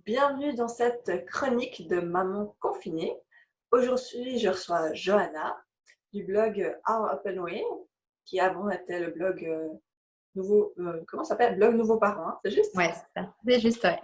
bienvenue dans cette chronique de Maman confinée. Aujourd'hui, je reçois Johanna du blog Our Open Way, qui avant était le blog comment ça s'appelle? Blog Nouveaux Parents, hein, c'est juste? Ouais, c'est ça. C'est juste, ouais.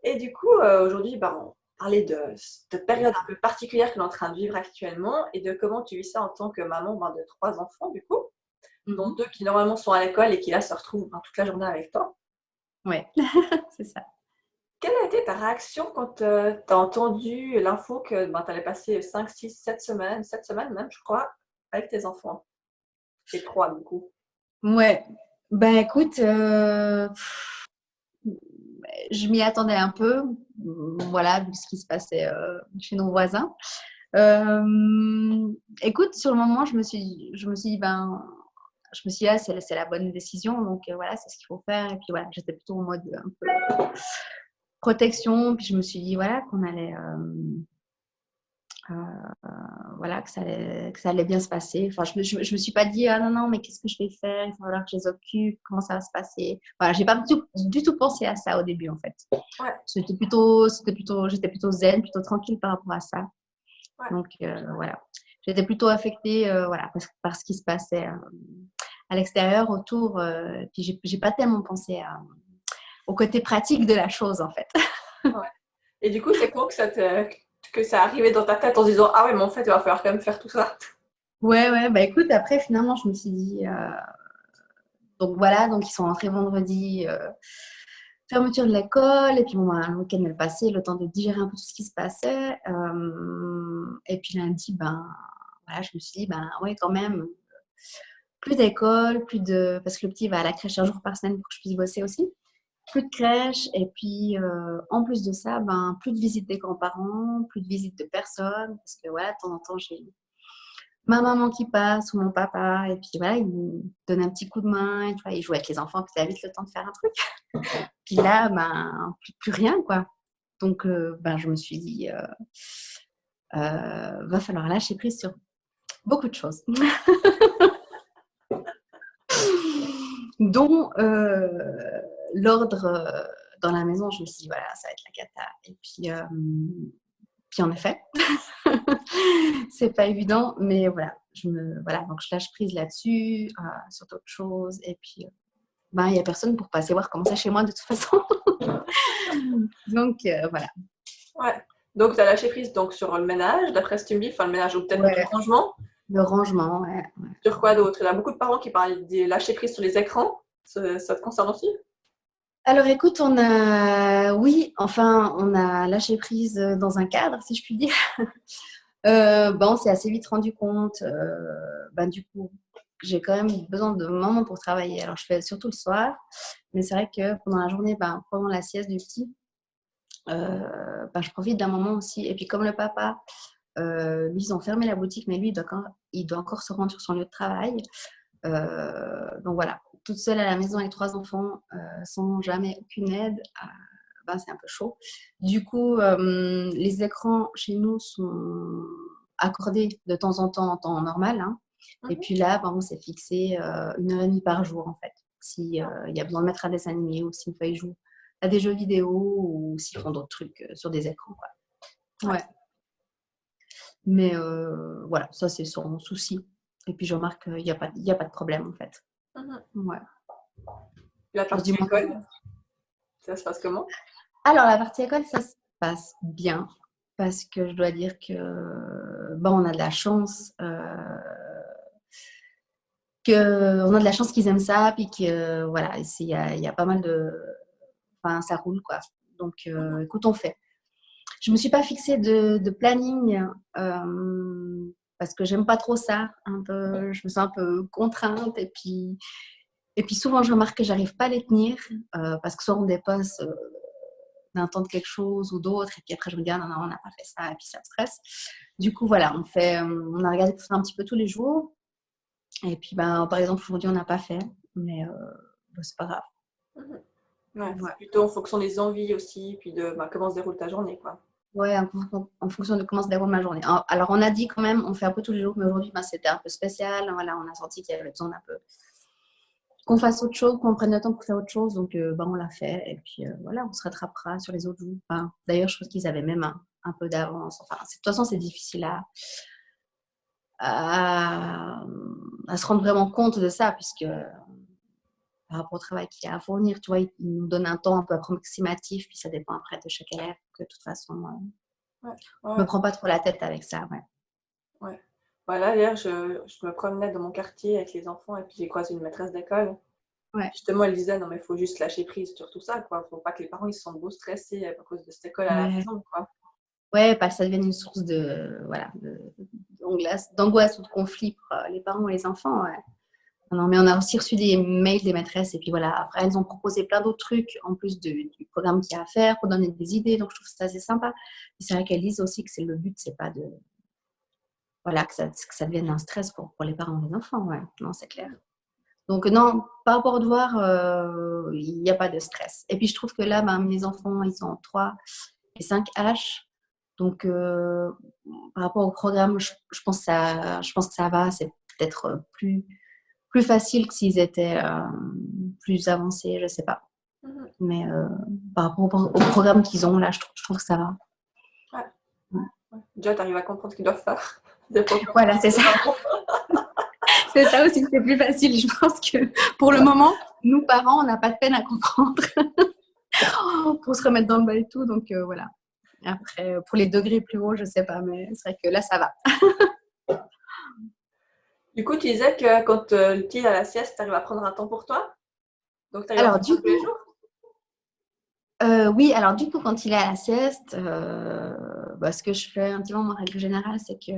Et du coup, aujourd'hui, on va parler de cette période un peu particulière que l'on est en train de vivre actuellement et de comment tu vis ça en tant que maman de 3 enfants, du coup, dont Mhm. 2 qui normalement sont à l'école et qui là se retrouvent toute la journée avec toi. Ouais, c'est ça. Quelle a été ta réaction quand, tu as entendu l'info que, tu allais passer 5, 6, 7 semaines même, je crois, avec tes enfants? Et 3 du coup. Ouais. Ben écoute, je m'y attendais un peu, voilà, vu ce qui se passait chez nos voisins. Écoute, sur le moment, je me suis dit, je me suis dit, ah, c'est la bonne décision, donc voilà, c'est ce qu'il faut faire. Et puis voilà, j'étais plutôt en mode un peu protection. Puis je me suis dit, voilà, qu'on allait, voilà, que ça allait bien se passer. Enfin, je me suis pas dit: «Ah non, non, mais qu'est-ce que je vais faire? Il va falloir que je les occupe, comment ça va se passer?» Voilà, j'ai pas du tout pensé à ça au début, en fait. Ouais, J'étais plutôt zen, plutôt tranquille par rapport à ça. ouais, Donc voilà. J'étais plutôt affectée, voilà, par ce qui se passait, à l'extérieur, autour, puis j'ai pas tellement pensé au côté pratique de la chose, en fait. ouais. Et du coup, c'est quand que ça arrivait dans ta tête en se disant: «Ah ouais, mais en fait, il va falloir quand même faire tout ça»? Ouais, ouais, bah, écoute, après finalement, je me suis dit, donc voilà, donc ils sont rentrés vendredi, fermeture de l'école et puis bon, le week-end est passé, le temps de digérer un peu tout ce qui se passait, et puis lundi, voilà, je me suis dit: «Ben, ouais, quand même, plus d'école, plus de» parce que le petit va à la crèche un jour par semaine pour que je puisse bosser aussi. Plus de crèche et puis, en plus de ça, plus de visites des grands-parents, plus de visites de personnes parce que voilà, de temps en temps, j'ai ma maman qui passe ou mon papa et puis voilà, ils me donnent un petit coup de main et tu vois, ils jouent avec les enfants, puis ça a vite le temps de faire un truc. Puis là, plus rien quoi. Donc je me suis dit, va falloir lâcher prise sur beaucoup de choses. Dont, l'ordre, dans la maison. Je me suis dit: «Voilà, ça va être la cata» et puis en effet, c'est pas évident, mais voilà, donc je lâche prise là-dessus, sur d'autres choses et puis, il y a personne pour passer voir comment c'est chez moi de toute façon. Donc voilà. Ouais. Donc tu as lâché prise donc sur le ménage, d'après ce que tu me dis, enfin le ménage ou peut-être le Ouais, rangement. le rangement, ouais, ouais. Sur quoi d'autre? Il y a beaucoup de parents qui parlent de lâcher prise sur les écrans. Ça te concerne aussi? Alors écoute, on a lâché prise, dans un cadre, si je puis dire. On s'est assez vite rendu compte, du coup, que j'ai quand même besoin de moments pour travailler. Alors je fais surtout le soir, mais c'est vrai que pendant la journée, pendant la sieste du petit, je profite d'un moment aussi et puis comme le papa, lui, ils ont fermé la boutique, mais lui, il doit encore se rendre sur son lieu de travail. Donc voilà, toute seule à la maison avec 3 enfants, sans jamais aucune aide, c'est un peu chaud. Du coup, les écrans chez nous sont accordés de temps en temps normal, hein. Et Mmh. puis là, on s'est fixé, 1 heure et demie par jour en fait. Si, Ouais. il y a besoin de mettre un dessin animé ou si une fois ils jouent à des jeux vidéo ou s'ils font d'autres trucs, sur des écrans, quoi. Ouais. Ouais, mais voilà, ça c'est son souci et puis je remarque qu'il y a pas de problème en fait. Mmh. Ouais. La Je passe du partie moins école, ça se passe comment? Alors la partie école, ça se passe bien parce que je dois dire que, on a de la chance, qu'ils aiment ça puis que voilà, il y a pas mal de ça roule quoi. Donc Mmh. écoute, on fait. Je me suis pas fixée de planning, parce que j'aime pas trop ça, un peu je me sens un peu contrainte et puis souvent je remarque que j'arrive pas à les tenir, parce que soit on dépasse, d'un temps de quelque chose ou d'autre et puis après je me dis: «Ah non, non, on n'a pas fait ça» et puis ça me stresse. Du coup voilà, on a regardé pour faire un petit peu tous les jours et puis, par exemple aujourd'hui on n'a pas fait, mais c'est pas grave. Mmh. Ouais, c'est Ouais. plutôt en fonction des envies aussi, puis de, comment se déroule ta journée, quoi. Ouais, en fonction de comment se déroule ma journée. Alors on a dit quand même, on fait un peu tous les jours, mais aujourd'hui, c'était un peu spécial. Voilà, on a senti qu'il y avait besoin d'un peu qu'on fasse autre chose, qu'on prenne le temps pour faire autre chose. Donc, on l'a fait. Et puis, voilà, on se rattrapera sur les autres jours. Enfin, d'ailleurs, je pense qu'ils avaient même un peu d'avance. Enfin, de toute façon, c'est difficile à, à se rendre vraiment compte de ça, puisque par rapport au travail qu'il y a à fournir, tu vois, ils nous donnent un temps un peu approximatif, puis ça dépend après de chaque élève, que de toute façon, Ouais, je me ouais, prends pas trop la tête avec ça, ouais. ouais. Voilà, hier, je me promenais dans mon quartier avec les enfants et puis j'ai croisé une maîtresse d'école. Ouais. Justement, elle disait: «Non, mais il faut juste lâcher prise sur tout ça, quoi. Faut pas que les parents, ils se sentent trop stressés à cause de cette école à la Ouais. maison, quoi». Ouais, pas que ça devienne une source de, voilà, d'angoisse ou de conflit pour les parents et les enfants, ouais. Non, mais on a aussi reçu des mails des maîtresses et puis voilà, après elles ont proposé plein d'autres trucs en plus du programme qu'il y a à faire pour donner des idées, donc je trouve ça assez sympa. Et c'est vrai qu'elles disent aussi que c'est le but, c'est pas de, voilà, que ça devienne un stress pour les parents et les enfants, ouais. Non, c'est clair. Donc non, par rapport au devoir, il n'y a pas de stress. Et puis je trouve que là, mes enfants, ils ont 3 et 5 H. Donc par rapport au programme, je pense que ça va. C'est peut-être plus facile que s'ils étaient plus avancés, je sais pas. Mmh mh. Mais par rapport au programme qu'ils ont là, je trouve que ça va. Ouais, Ouais. ouais. Déjà, tu arrives à comprendre ce qu'ils doivent faire. Des fois comme Voilà, c'est ça. C'est ça aussi, c'est plus facile. Je pense que pour le moment, nous parents, on n'a pas de peine à comprendre pour se remettre dans le bain et tout. Donc voilà. Après, pour les degrés plus hauts, je sais pas, mais c'est vrai que là, ça va. Du coup, tu disais que quand, le petit il a la sieste, tu arrives à prendre un temps pour toi? Donc tu arrives à Alors faire du ça tous les coup, jours? oui, alors du coup, quand il est à la sieste, ce que je fais un petit peu, en règle générale, c'est que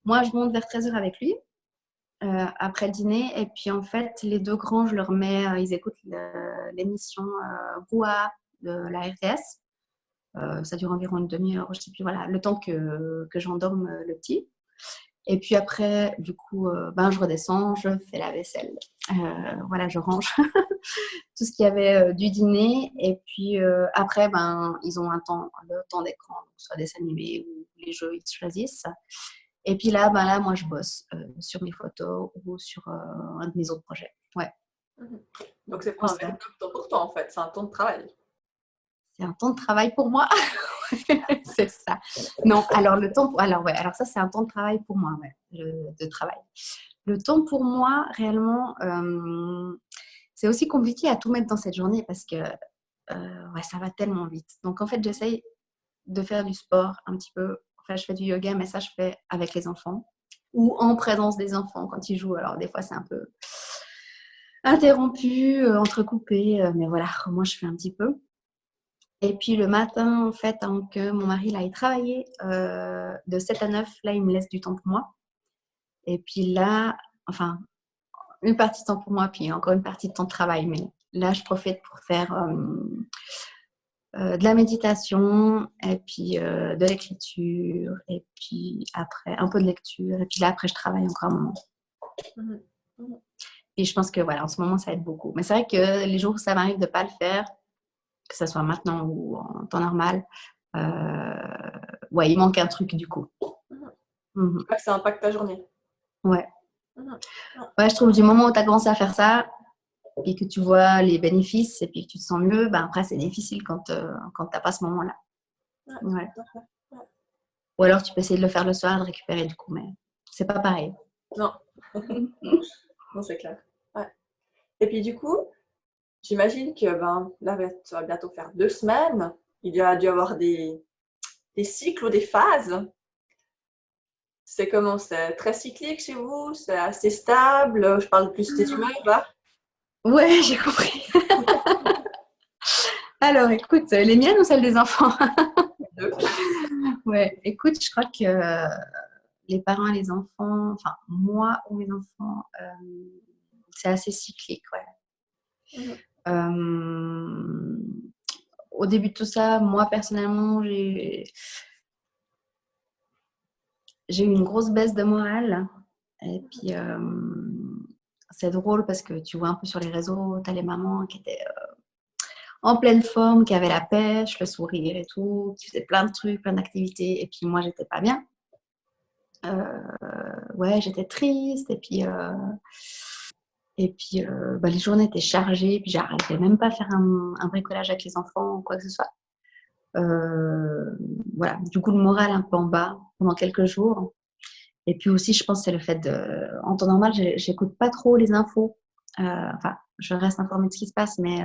moi, je monte vers 13h avec lui, après le dîner. Et puis en fait, les 2 grands, je leur mets, ils écoutent l'émission Rouha de la RTS. Ça dure environ une demi-heure, je sais plus, voilà, le temps que j'endorme le petit. Et puis après, du coup, je redescends, je fais la vaisselle. Voilà, je range tout ce qu'il y avait du dîner. Et puis après, ils ont le temps d'écran, donc soit dessin animé ou les jeux, ils choisissent. Et puis là, moi, je bosse sur mes photos ou sur un de mes autres projets. Ouais, Mmh. Donc c'est tout pas un ça. véritable temps pour toi, en fait, c'est un temps de travail? C'est un temps de travail pour moi. C'est ça. Non, alors ouais, alors ça, c'est un temps de travail pour moi, ouais, de travail. Le temps pour moi, réellement, c'est aussi compliqué à tout mettre dans cette journée parce que, ouais, ça va tellement vite. Donc en fait, j'essaye de faire du sport un petit peu. Enfin, je fais du yoga, mais ça, je fais avec les enfants ou en présence des enfants quand ils jouent. Alors des fois, c'est un peu interrompu, entrecoupé, mais voilà, moi, je fais un petit peu. Et puis le matin, en fait, avant que mon mari aille travailler, de 7 à 9, là, il me laisse du temps pour moi. Et puis là, enfin, une partie de temps pour moi, puis encore une partie de temps de travail. Mais là, je profite pour faire de la méditation, et puis de l'écriture, et puis après, un peu de lecture. Et puis là, après, je travaille encore un moment. Mmh mh. Mmh. Et je pense que voilà, en ce moment, ça aide beaucoup. Mais c'est vrai que les jours où ça m'arrive de ne pas le faire, que ce soit maintenant ou en temps normal, ouais, il manque un truc du coup. Mmh. Mmh. Tu vois que ça impacte ta journée? Ouais. Mmh. Ouais. Ouais, je trouve du moment où tu as commencé à faire ça et que tu vois les bénéfices et puis que tu te sens mieux, après c'est difficile quand tu as pas ce moment-là. Ouais, Ouais. tout à fait. Ouais. Ou alors tu peux essayer de le faire le soir, de récupérer du coup, mais c'est pas pareil. Non, non, c'est clair. Ouais. Et puis du coup, j'imagine que, là, ça va bientôt faire 2 semaines. Il y a dû avoir des cycles ou des phases? C'est comment? C'est très cyclique chez vous? C'est assez stable? Je parle plus de tes humeurs là. Ouais, j'ai compris. Alors écoute, les miennes ou celles des enfants? Les 2. Ouais, écoute, je crois que les parents et les enfants, enfin moi ou mes enfants, c'est assez cyclique, ouais. Mmh. Hem, Au début de tout ça, moi personnellement, j'ai eu une grosse baisse de morale. Et puis c'est drôle parce que tu vois un peu sur les réseaux, tu as les mamans qui étaient en pleine forme, qui avaient la pêche, le sourire et tout, qui faisaient plein de trucs, plein d'activités. Et puis moi, j'étais pas bien. Ouais, j'étais triste. Et puis, les journées étaient chargées, puis j'arrivais même pas à faire un bricolage avec les enfants ou quoi que ce soit. Voilà, du coup, le moral un peu en bas pendant quelques jours. Et puis aussi, je pense que c'est le fait en temps normal, j'écoute pas trop les infos. Enfin, je reste informée de ce qui se passe, mais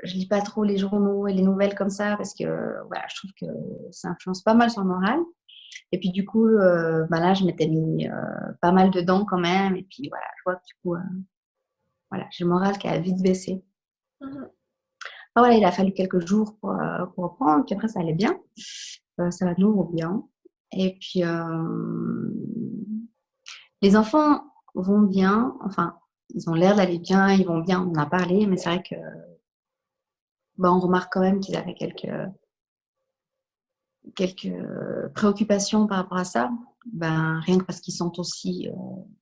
je lis pas trop les journaux et les nouvelles comme ça parce que voilà, je trouve que ça influence pas mal sur le moral. Et puis du coup, là, je m'étais mis pas mal dedans quand même. Et puis voilà, je vois que du coup, voilà, j'ai le moral qui a vite baissé. Mhm. Ah, voilà, il a fallu quelques jours pour reprendre, puis après ça allait bien. Ça va de nouveau bien. Et puis les enfants vont bien, enfin, ils ont l'air d'aller bien, ils vont bien, on en a parlé, mais c'est vrai que on remarque quand même qu'ils avaient quelques préoccupations par rapport à ça. Rien que parce qu'ils sentent aussi,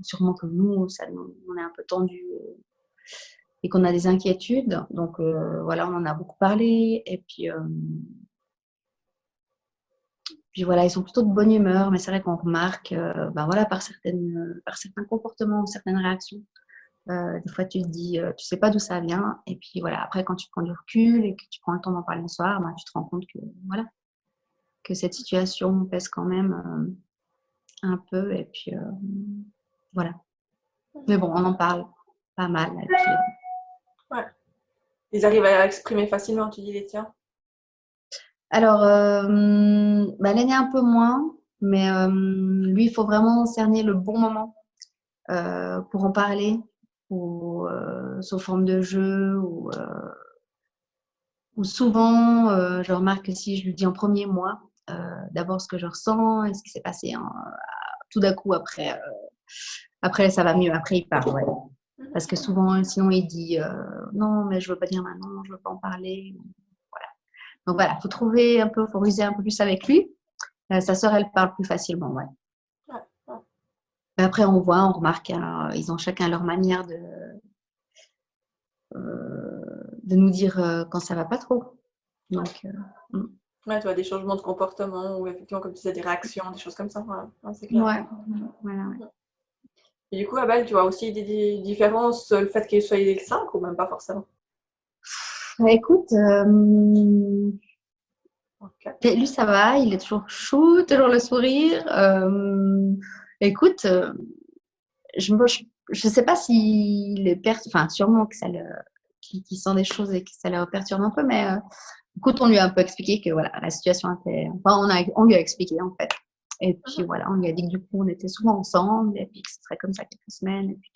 sûrement comme nous, on est un peu tendu et qu'on a des inquiétudes. Donc voilà, on en a beaucoup parlé. Et puis voilà, ils sont plutôt de bonne humeur, mais c'est vrai qu'on remarque, voilà, par certains comportements, certaines réactions. Des fois, tu te dis, tu sais pas d'où ça vient. Et puis voilà, après, quand tu prends du recul et que tu prends le temps d'en parler le soir, tu te rends compte que voilà, que cette situation pèse quand même un peu. Et puis voilà. Mais bon, on en parle pas mal. Et puis, Ouais. Ils arrivent à exprimer facilement, tu dis les tiens. alors, l'aîné un peu moins, mais lui, il faut vraiment cerner le bon moment pour en parler, ou sous forme de jeu, ou souvent, je remarque que si je lui dis en premier, moi, d'abord ce que je ressens et ce qui s'est passé, hein, tout d'un coup, après, ça va mieux. Après, il parle, ouais. Parce que souvent, sinon, il dit non, mais je veux pas dire maintenant, je veux pas en parler. Voilà. Donc voilà, faut ruser un peu plus avec lui. Sa sœur, elle parle plus facilement, ouais. Ouais, ouais. Après, on remarque, hein, ils ont chacun leur manière de nous dire quand ça va pas trop. Donc, Ouais, tu vois, des changements de comportement ou effectivement, comme tu disais, des réactions, des choses comme ça. Ouais, ouais, c'est clair. ouais, voilà, ouais. Et du coup, Abel, tu vois aussi des différences, le fait qu'ils soient les 5 ou même pas forcément? Écoute, Ok. lui, ça va, il est toujours chou, toujours le sourire. Écoute, je sais pas s'il est enfin, sûrement que qu'il sent des choses et que ça le perturbe un peu, mais écoute, on lui a un peu expliqué que voilà, la situation était. Enfin, on lui a expliqué en fait. Et puis Mhm. voilà, on lui a dit que du coup, on était souvent ensemble et puis que ce serait comme ça quelques semaines et puis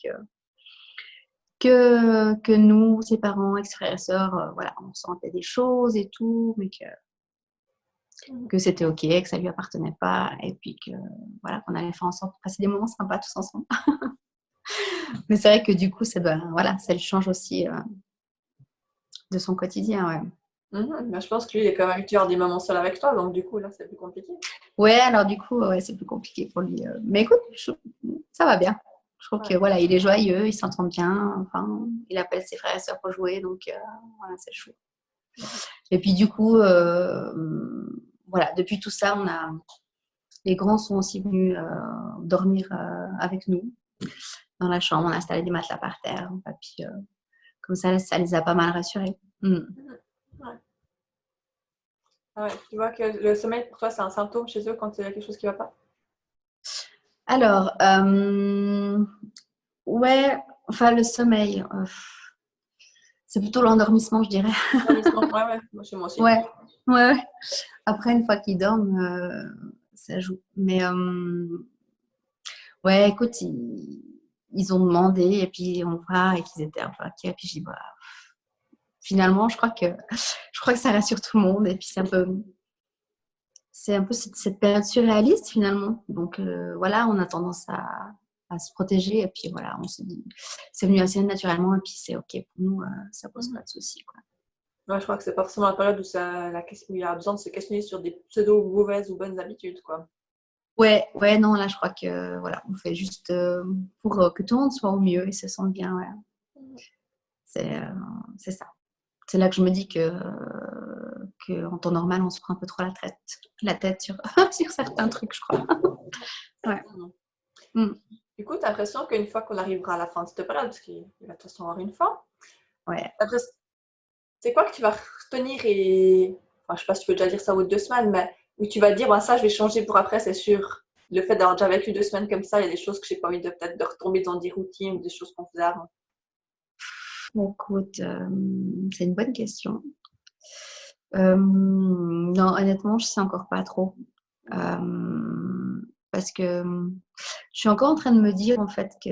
que nous, ses parents, ex-frères et sœurs, voilà, on sentait des choses et tout, mais que c'était ok, que ça lui appartenait pas et puis que voilà, qu'on allait faire en sorte de passer des moments sympas tous ensemble. Mais c'est vrai que du coup, voilà, ça le change aussi de son quotidien, ouais. Mhm. Ben, je pense que lui, il est quand même habitué à avoir des moments seuls avec toi, donc du coup, là, c'est plus compliqué. Ouais, alors du coup, ouais, c'est plus compliqué pour lui. Mais écoute, ça va bien. Je trouve que Ouais. voilà, il est joyeux, il s'entend bien. Enfin, il appelle ses frères et sœurs pour jouer, donc voilà, c'est chou. Mhm. Et puis du coup, voilà, depuis tout ça, les grands sont aussi venus dormir avec nous dans la chambre. On a installé des matelas par terre. Et puis, comme ça les a pas mal rassurés. Mm. Mhm. Ouais. Ah ouais. Tu vois que le sommeil, pour toi, c'est un symptôme chez eux quand il y a quelque chose qui va pas? Alors, ouais, enfin le sommeil, c'est plutôt l'endormissement, je dirais. Endormissement, ouais, ouais, moi, chez moi aussi. Ouais, ouais, ouais. Après, une fois qu'ils dorment, ça joue. Mais ouais, écoute, ils ont demandé et puis on voit et qu'ils étaient un peu inquiets. Puis je dis, finalement, je crois que ça rassure tout le monde. Et puis c'est un peu cette période surréaliste finalement. Donc voilà, on a tendance à se protéger. Et puis voilà, on se dit, c'est venu assez naturellement et puis c'est OK pour nous, ça pose Mhm. pas de soucis, quoi. Ouais, je crois que c'est pas forcément la période où il y a besoin de se questionner sur des pseudo mauvaises ou bonnes habitudes, quoi. Ouais, ouais, non, là, je crois que voilà, on fait juste pour que tout le monde soit au mieux et se sente bien. Ouais. Mhm. C'est, euh, c'est ça. C'est là que je me dis que en temps normal, on se prend un peu trop la tête sur, sur certains trucs, je crois. Ouais. Certainement. Mm. Du coup, tu as l'impression qu'une fois qu'on arrivera à la fin de cette période, parce qu'il va de toute façon avoir une fin, Ouais. après, c'est quoi que tu vas retenir et. Enfin, je sais pas si tu peux déjà dire ça au bout de 2 semaines, mais où tu vas dire, bah, ça, je vais changer pour après, c'est sûr. Le fait d'avoir déjà vécu 2 semaines comme ça, il y a des choses que j'ai pas envie de peut-être de retomber dans des routines ou des choses qu'on faisait avant. Écoute, c'est une bonne question. Non, honnêtement, je sais encore pas trop. Parce que je suis encore en train de me dire en fait qu'il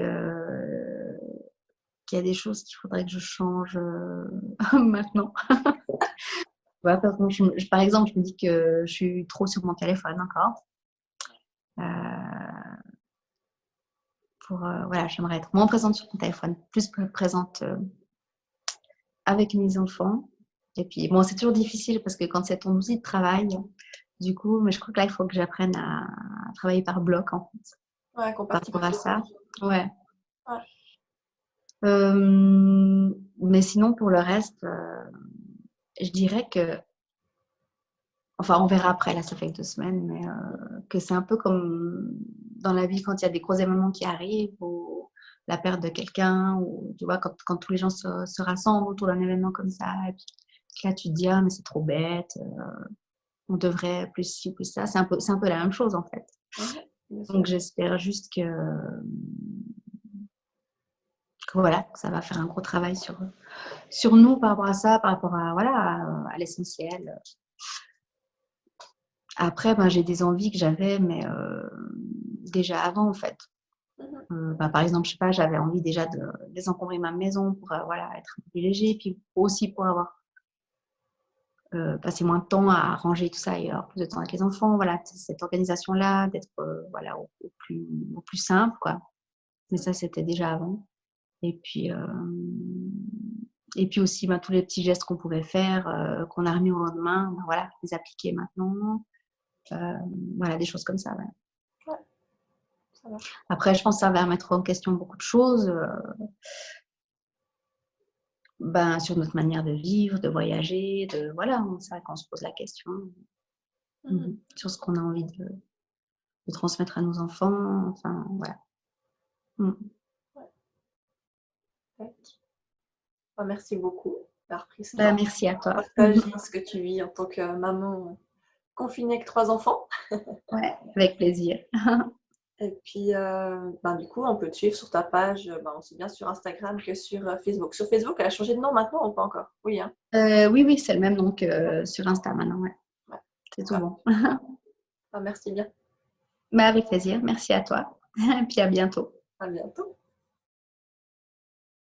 y a des choses qu'il faudrait que je change maintenant. Ouais, par exemple, je me dis que je suis trop sur mon téléphone encore. Euh, voilà, j'aimerais être moins présente sur mon téléphone, plus présente avec mes enfants. Et puis, bon, c'est toujours difficile parce que quand c'est ton outil de travail, du coup, mais je crois que là, il faut que j'apprenne à travailler par bloc, en fait, Ouais, par rapport à ça. compartimentalisation. Ouais. Ouais. Mais sinon, pour le reste, je dirais que, enfin, on verra après, là, ça fait que 2 semaines, mais que c'est un peu comme dans la vie quand il y a des gros événements qui arrivent ou la perte de quelqu'un ou, tu vois, quand tous les gens se rassemblent autour d'un événement comme ça et puis là, tu te dis, ah, mais c'est trop bête, on devrait plus ci, plus ça. C'est un peu la même chose, en fait. Bien sûr. Donc, j'espère juste que voilà, que ça va faire un gros travail sur nous par rapport à ça, par rapport à, voilà, à l'essentiel. Après, ben, j'ai des envies que j'avais, mais déjà avant, en fait. Ben, par exemple, je sais pas, j'avais envie déjà de désencombrer ma maison pour voilà, être un peu plus léger, puis aussi pour avoir passer moins de temps à ranger tout ça et avoir plus de temps avec les enfants. Voilà, cette organisation-là, d'être voilà, au plus simple, quoi. Mais ça, c'était déjà avant. Et puis aussi, ben, tous les petits gestes qu'on pouvait faire, qu'on a remis au lendemain, ben, voilà, les appliquer maintenant. Voilà, des choses comme ça. Ouais. Ouais, ça marche. Après, je pense que ça va remettre en question beaucoup de choses. Ben, sur notre manière de vivre, de voyager, voilà, c'est vrai qu'on se pose la question sur ce qu'on a envie de transmettre à nos enfants. Enfin, voilà. Ouais. Bah, merci beaucoup d'avoir pris ce Ben, temps merci à pour toi. partager ce que tu vis en tant que maman confinée avec 3 enfants. Ouais, avec plaisir. Et puis, ben, du coup, on peut te suivre sur ta page, ben, aussi bien sur Instagram que sur Facebook. Sur Facebook, elle a changé de nom maintenant ou pas encore? Oui, hein? Oui, oui, c'est le même nom que sur Insta maintenant. Ouais. Ouais. C'est tout Ah, bon. merci bien. Ben, avec plaisir. Merci à toi. Et puis à bientôt. À bientôt.